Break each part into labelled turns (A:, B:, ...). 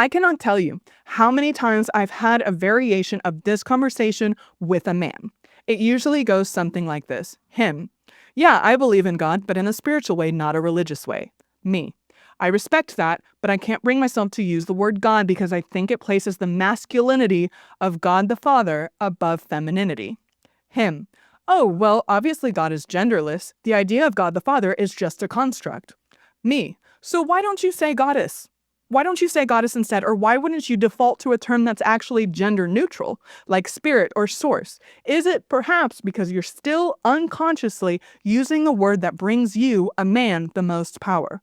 A: I cannot tell you how many times I've had a variation of this conversation with a man. It usually goes something like this. Him. Yeah, I believe in God, but in a spiritual way, not a religious way. Me. I respect that, but I can't bring myself to use the word God because I think it places the masculinity of God the Father above femininity. Him. Oh, well, obviously God is genderless. The idea of God the Father is just a construct. Me. So why don't you say goddess? Why don't you say goddess instead? Or why wouldn't you default to a term that's actually gender neutral, like spirit or source? Is it perhaps because you're still unconsciously using a word that brings you, a man, the most power?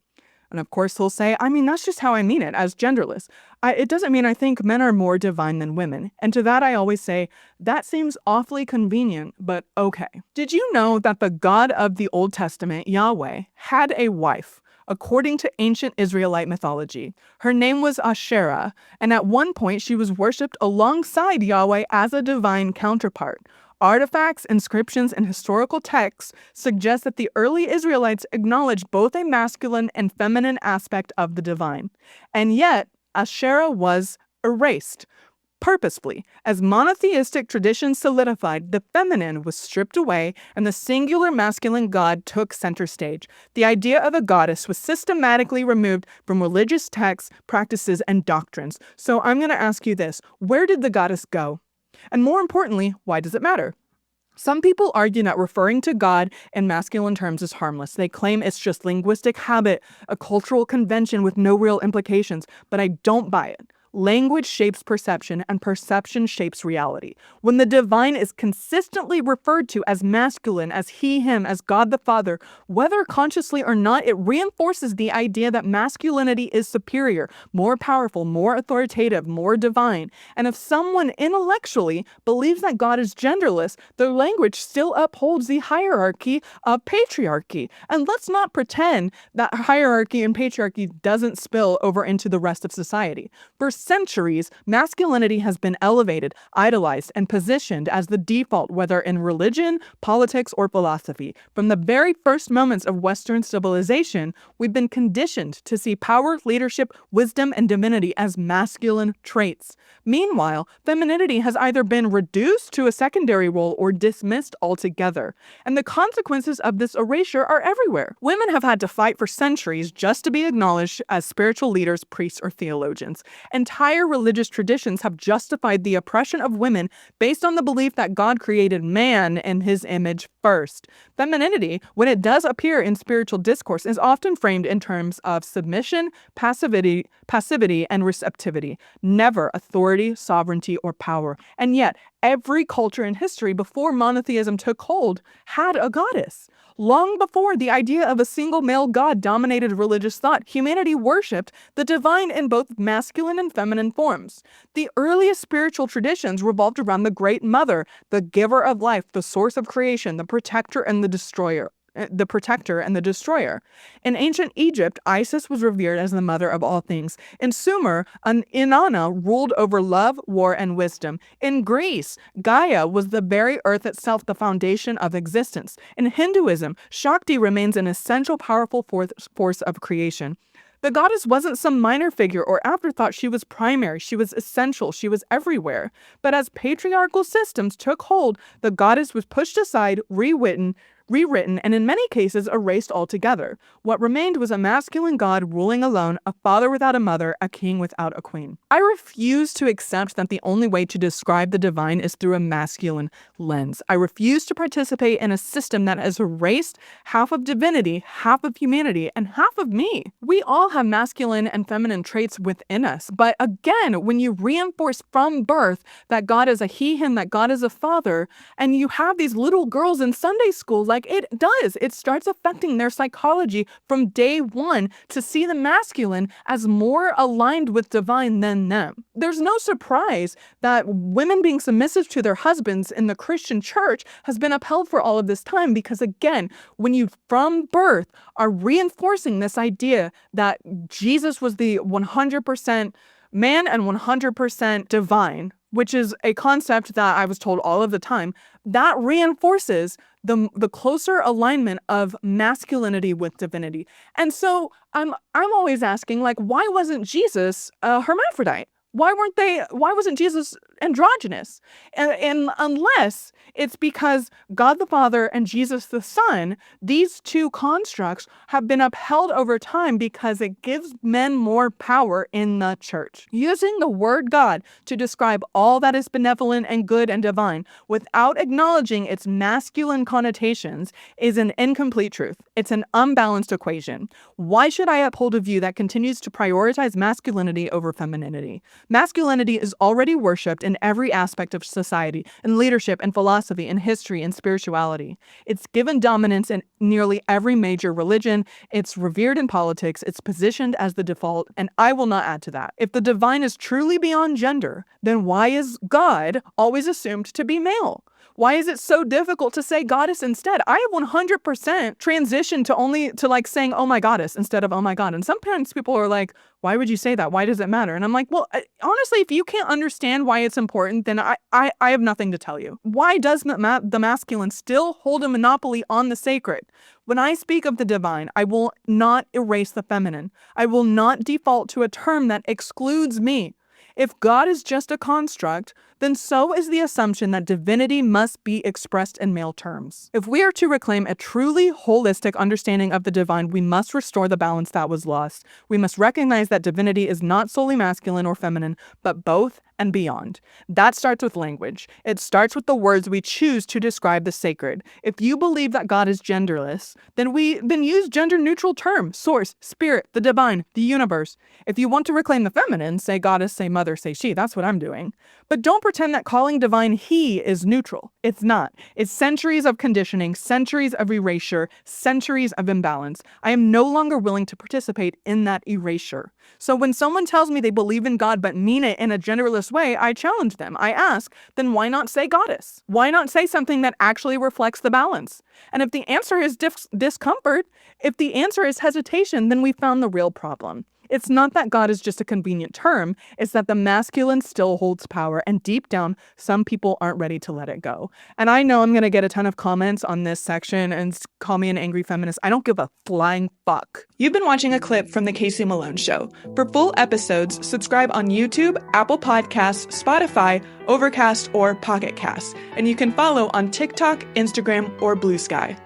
A: And of course he'll say, I mean, that's just how I mean it, as genderless. It doesn't mean I think men are more divine than women. And to that I always say, that seems awfully convenient, but okay. Did you know that the God of the Old Testament, Yahweh, had a wife? According to ancient Israelite mythology, her name was Ashera, and at one point she was worshipped alongside Yahweh as a divine counterpart. Artifacts, inscriptions, and historical texts suggest that the early Israelites acknowledged both a masculine and feminine aspect of the divine. And yet, Ashera was erased. Purposefully, as monotheistic traditions solidified, the feminine was stripped away and the singular masculine god took center stage. The idea of a goddess was systematically removed from religious texts, practices, and doctrines. So I'm going to ask you this: where did the goddess go? And more importantly, why does it matter? Some people argue that referring to God in masculine terms is harmless. They claim it's just linguistic habit, a cultural convention with no real implications, but I don't buy it. Language shapes perception, and perception shapes reality. When the divine is consistently referred to as masculine, as he, him, as God the Father, whether consciously or not, it reinforces the idea that masculinity is superior, more powerful, more authoritative, more divine. And if someone intellectually believes that God is genderless, their language still upholds the hierarchy of patriarchy. And let's not pretend that hierarchy and patriarchy doesn't spill over into the rest of society. For centuries, masculinity has been elevated, idolized, and positioned as the default, whether in religion, politics, or philosophy. From the very first moments of Western civilization, we've been conditioned to see power, leadership, wisdom, and divinity as masculine traits. Meanwhile, femininity has either been reduced to a secondary role or dismissed altogether. And the consequences of this erasure are everywhere. Women have had to fight for centuries just to be acknowledged as spiritual leaders, priests, or theologians. Entire religious traditions have justified the oppression of women based on the belief that God created man in his image first. Femininity, when it does appear in spiritual discourse, is often framed in terms of submission, passivity, and receptivity, never authority, sovereignty, or power. And yet, every culture in history before monotheism took hold had a goddess. Long before the idea of a single male god dominated religious thought, humanity worshipped the divine in both masculine and feminine forms. The earliest spiritual traditions revolved around the Great Mother, the giver of life, the source of creation, the protector and the destroyer. In ancient Egypt, Isis was revered as the mother of all things. In Sumer, an Inanna ruled over love, war, and wisdom. In Greece, Gaia was the very earth itself, the foundation of existence. In Hinduism, Shakti remains an essential, powerful force of creation. The goddess wasn't some minor figure or afterthought. She was primary, she was essential, she was everywhere. But as patriarchal systems took hold, the goddess was pushed aside, rewritten, and in many cases erased altogether. What remained was a masculine god ruling alone, a father without a mother, a king without a queen. I refuse to accept that the only way to describe the divine is through a masculine lens. I refuse to participate in a system that has erased half of divinity, half of humanity, and half of me. We all have masculine and feminine traits within us, but again, when you reinforce from birth that God is a he, him, that God is a father, and you have these little girls in Sunday school, it starts affecting their psychology from day one to see the masculine as more aligned with divine than them. There's no surprise that women being submissive to their husbands in the Christian church has been upheld for all of this time because, again, when you from birth are reinforcing this idea that Jesus was the 100% man and 100% divine, which is a concept that I was told all of the time, that reinforces the closer alignment of masculinity with divinity. And so I'm always asking, like, why wasn't Jesus a hermaphrodite? Why wasn't Jesus androgynous? And unless it's because God the Father and Jesus the Son, these two constructs have been upheld over time because it gives men more power in the church. Using the word God to describe all that is benevolent and good and divine without acknowledging its masculine connotations is an incomplete truth. It's an unbalanced equation. Why should I uphold a view that continues to prioritize masculinity over femininity? Masculinity is already worshipped in every aspect of society, in leadership and philosophy, in history and spirituality. It's given dominance in nearly every major religion. It's revered in politics. It's positioned as the default, and I will not add to that. If the divine is truly beyond gender, then why is God always assumed to be male? Why is it so difficult to say goddess instead? I have 100% transitioned to like saying, oh my goddess instead of oh my God. And sometimes people are like, why would you say that? Why does it matter? And I'm like, well, honestly, if you can't understand why it's important, then I have nothing to tell you. Why does the masculine still hold a monopoly on the sacred? When I speak of the divine, I will not erase the feminine. I will not default to a term that excludes me. If God is just a construct, then so is the assumption that divinity must be expressed in male terms. If we are to reclaim a truly holistic understanding of the divine, we must restore the balance that was lost. We must recognize that divinity is not solely masculine or feminine, but both and beyond. That starts with language. It starts with the words we choose to describe the sacred. If you believe that God is genderless, then use gender-neutral terms: source, spirit, the divine, the universe. If you want to reclaim the feminine, say goddess, say mother, say she. That's what I'm doing. But don't pretend that calling divine he is neutral. It's not. It's centuries of conditioning, centuries of erasure, centuries of imbalance. I am no longer willing to participate in that erasure. So when someone tells me they believe in God but mean it in a genderless way, I challenge them. I ask, then why not say goddess? Why not say something that actually reflects the balance? And if the answer is discomfort, if the answer is hesitation, then we found the real problem. It's not that God is just a convenient term, it's that the masculine still holds power, and deep down, some people aren't ready to let it go. And I know I'm going to get a ton of comments on this section and call me an angry feminist. I don't give a flying fuck. You've been watching a clip from the Kayse Melone Show. For full episodes, subscribe on YouTube, Apple Podcasts, Spotify, Overcast, or Pocket Casts. And you can follow on TikTok, Instagram, or Blue Sky.